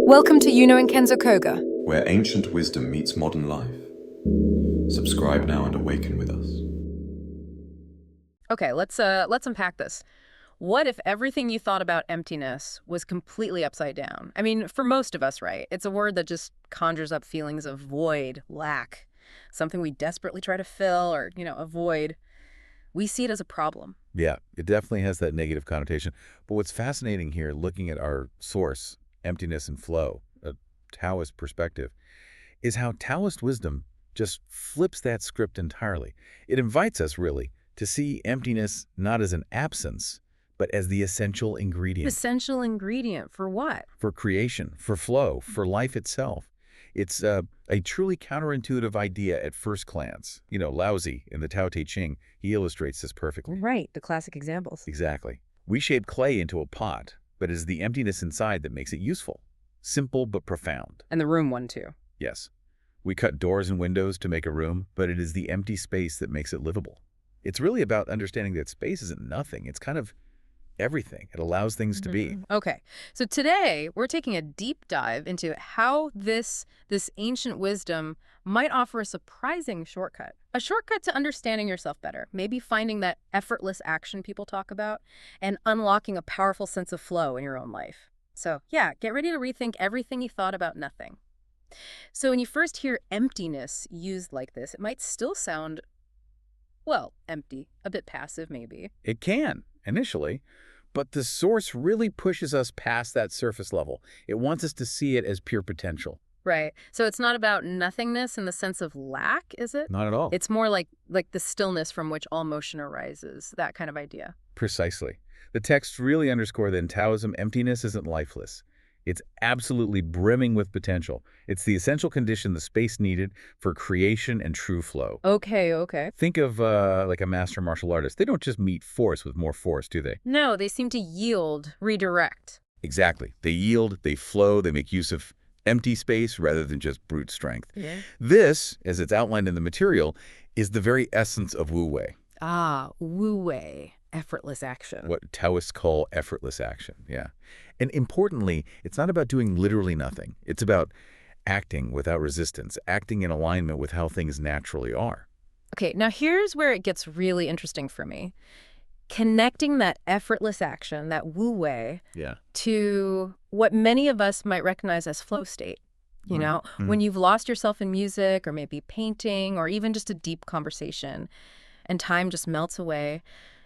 Welcome to Yuno and Kenzo Koga. Where ancient wisdom meets modern life. Subscribe now and awaken with us. Okay, let's unpack this. What if everything you thought about emptiness was completely upside down? I mean, for most of us, right? It's a word that just conjures up feelings of void, lack, something we desperately try to fill or, avoid. We see it as a problem. Yeah, it definitely has that negative connotation. But what's fascinating here, looking at our source, emptiness and flow, a Taoist perspective, is how Taoist wisdom just flips that script entirely. It invites us, really, to see emptiness not as an absence, but as the essential ingredient. Essential ingredient for what? For creation, for flow, for life itself. It's a truly counterintuitive idea at first glance. Laozi in the Tao Te Ching, he illustrates this perfectly. Right, the classic examples. Exactly. We shape clay into a pot, but it is the emptiness inside that makes it useful. Simple but profound. And the room one, too. Yes. We cut doors and windows to make a room, but it is the empty space that makes it livable. It's really about understanding that space isn't nothing. It's kind of everything. It allows things to be. Okay, so today we're taking a deep dive into how this ancient wisdom might offer a surprising shortcut. A shortcut to understanding yourself better, maybe finding that effortless action people talk about, and unlocking a powerful sense of flow in your own life. So yeah, get ready to rethink everything you thought about nothing. So when you first hear emptiness used like this, it might still sound, well, empty, a bit passive maybe. It can, initially. But the source really pushes us past that surface level. It wants us to see it as pure potential. Right. So it's not about nothingness in the sense of lack, is it? Not at all. It's more like the stillness from which all motion arises, that kind of idea. Precisely. The texts really underscore that in Taoism, emptiness isn't lifeless. It's absolutely brimming with potential. It's the essential condition, the space needed for creation and true flow. Okay. Think of like a master martial artist. They don't just meet force with more force, do they? No, they seem to yield, redirect. Exactly. They yield, they flow, they make use of empty space rather than just brute strength. Yeah. This, as it's outlined in the material, is the very essence of Wu Wei. Ah, Wu Wei, effortless action. What Taoists call effortless action, yeah. And importantly, it's not about doing literally nothing. It's about acting without resistance, acting in alignment with how things naturally are. Okay, now here's where it gets really interesting for me. Connecting that effortless action, that Wu Wei, to what many of us might recognize as flow state. When you've lost yourself in music or maybe painting or even just a deep conversation and time just melts away,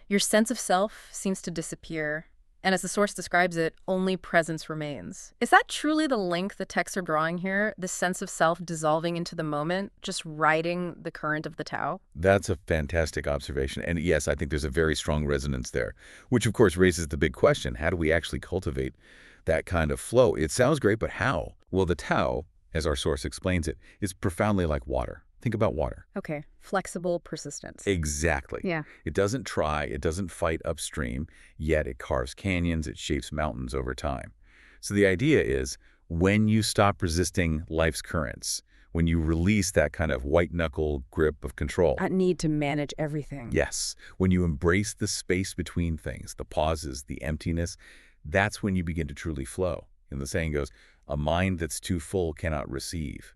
your sense of self seems to disappear. And as the source describes it, only presence remains. Is that truly the link the texts are drawing here? The sense of self dissolving into the moment, just riding the current of the Tao? That's a fantastic observation. And yes, I think there's a very strong resonance there, which of course raises the big question. How do we actually cultivate that kind of flow? It sounds great, but how? Well, the Tao, as our source explains it, is profoundly like water. Think about water. Okay, flexible persistence. Exactly. Yeah. It doesn't try, it doesn't fight upstream, yet it carves canyons, it shapes mountains over time. So the idea is, when you stop resisting life's currents, when you release that kind of white-knuckle grip of control. That need to manage everything. Yes. When you embrace the space between things, the pauses, the emptiness, that's when you begin to truly flow. And the saying goes, a mind that's too full cannot receive.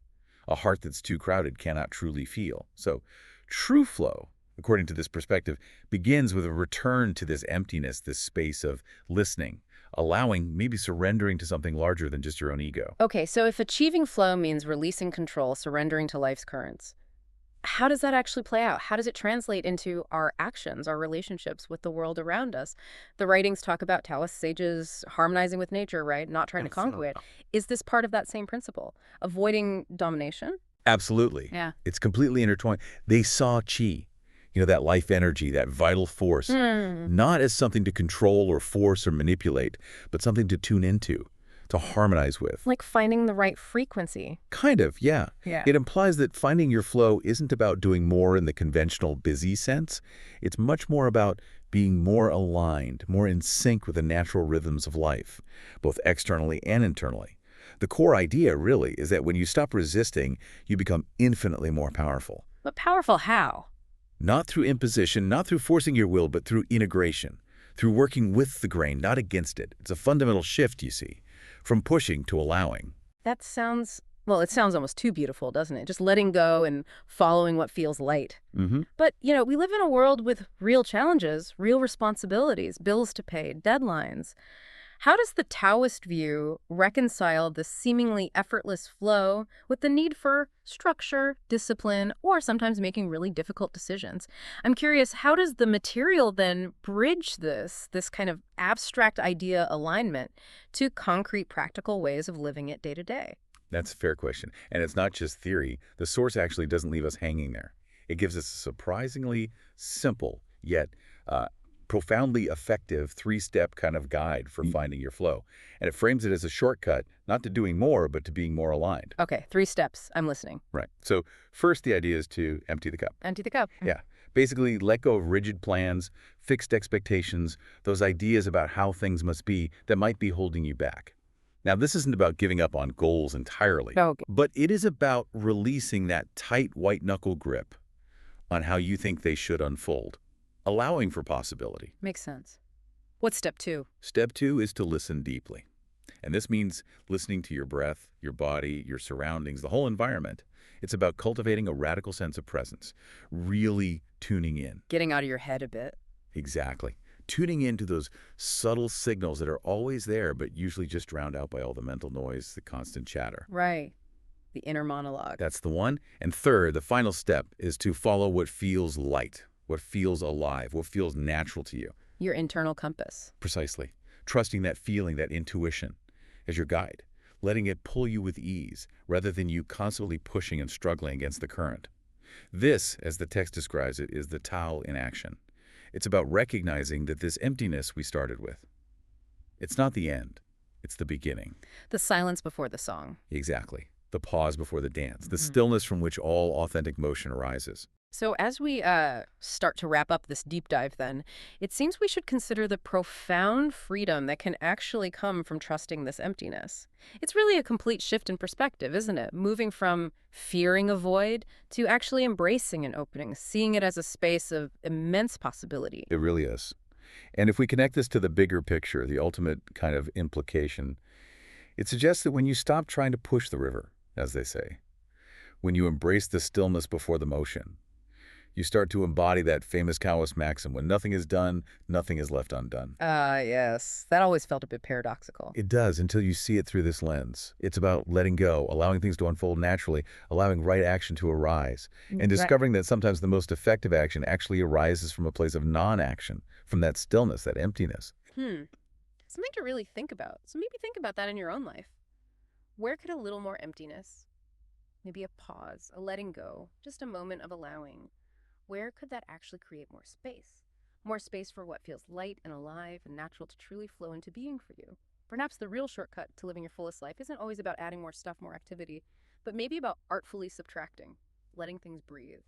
A heart that's too crowded cannot truly feel. So true flow, according to this perspective, begins with a return to this emptiness, this space of listening, allowing, maybe surrendering to something larger than just your own ego. Okay, so if achieving flow means releasing control, surrendering to life's currents, how does that actually play out? How does it translate into our actions, our relationships with the world around us? The writings talk about Taoist sages harmonizing with nature, right? Not trying to conquer it. Is this part of that same principle? Avoiding domination? Absolutely. Yeah. It's completely intertwined. They saw qi, that life energy, that vital force, not as something to control or force or manipulate, but something to tune into, to harmonize with. Like finding the right frequency. Kind of, yeah. Yeah. It implies that finding your flow isn't about doing more in the conventional busy sense. It's much more about being more aligned, more in sync with the natural rhythms of life, both externally and internally. The core idea, really, is that when you stop resisting, you become infinitely more powerful. But powerful how? Not through imposition, not through forcing your will, but through integration, through working with the grain, not against it. It's a fundamental shift, you see, from pushing to allowing. That sounds, well, it sounds almost too beautiful, doesn't it? Just letting go and following what feels light. Mm-hmm. But, we live in a world with real challenges, real responsibilities, bills to pay, deadlines. How does the Taoist view reconcile the seemingly effortless flow with the need for structure, discipline, or sometimes making really difficult decisions? I'm curious, how does the material then bridge this kind of abstract idea alignment to concrete practical ways of living it day to day? That's a fair question. And it's not just theory. The source actually doesn't leave us hanging there. It gives us a surprisingly simple, yet profoundly effective three-step kind of guide for finding your flow. And it frames it as a shortcut, not to doing more, but to being more aligned. Okay, 3 steps. I'm listening. Right. So first, the idea is to empty the cup. Empty the cup. Yeah. Basically, let go of rigid plans, fixed expectations, those ideas about how things must be that might be holding you back. Now, this isn't about giving up on goals entirely, Okay. but it is about releasing that tight white-knuckle grip on how you think they should unfold, allowing for possibility. Makes sense. What's step 2? Step 2 is to listen deeply. And this means listening to your breath, your body, your surroundings, the whole environment. It's about cultivating a radical sense of presence, really tuning in. Getting out of your head a bit. Exactly. Tuning into those subtle signals that are always there, but usually just drowned out by all the mental noise, the constant chatter. Right. The inner monologue. That's the one. And third, the final step is to follow what feels light, what feels alive, what feels natural to you. Your internal compass. Precisely. Trusting that feeling, that intuition as your guide, letting it pull you with ease rather than you constantly pushing and struggling against the current. This, as the text describes it, is the Tao in action. It's about recognizing that this emptiness we started with, it's not the end, it's the beginning. The silence before the song. Exactly. The pause before the dance, the stillness from which all authentic motion arises. So as we start to wrap up this deep dive then, it seems we should consider the profound freedom that can actually come from trusting this emptiness. It's really a complete shift in perspective, isn't it? Moving from fearing a void to actually embracing an opening, seeing it as a space of immense possibility. It really is. And if we connect this to the bigger picture, the ultimate kind of implication, it suggests that when you stop trying to push the river, as they say, when you embrace the stillness before the motion, you start to embody that famous Taoist maxim, when nothing is done, nothing is left undone. Yes. That always felt a bit paradoxical. It does until you see it through this lens. It's about letting go, allowing things to unfold naturally, allowing right action to arise, and discovering that sometimes the most effective action actually arises from a place of non-action, from that stillness, that emptiness. Something to really think about. So maybe think about that in your own life. Where could a little more emptiness, maybe a pause, a letting go, just a moment of allowing, where could that actually create more space? More space for what feels light and alive and natural to truly flow into being for you. Perhaps the real shortcut to living your fullest life isn't always about adding more stuff, more activity, but maybe about artfully subtracting, letting things breathe.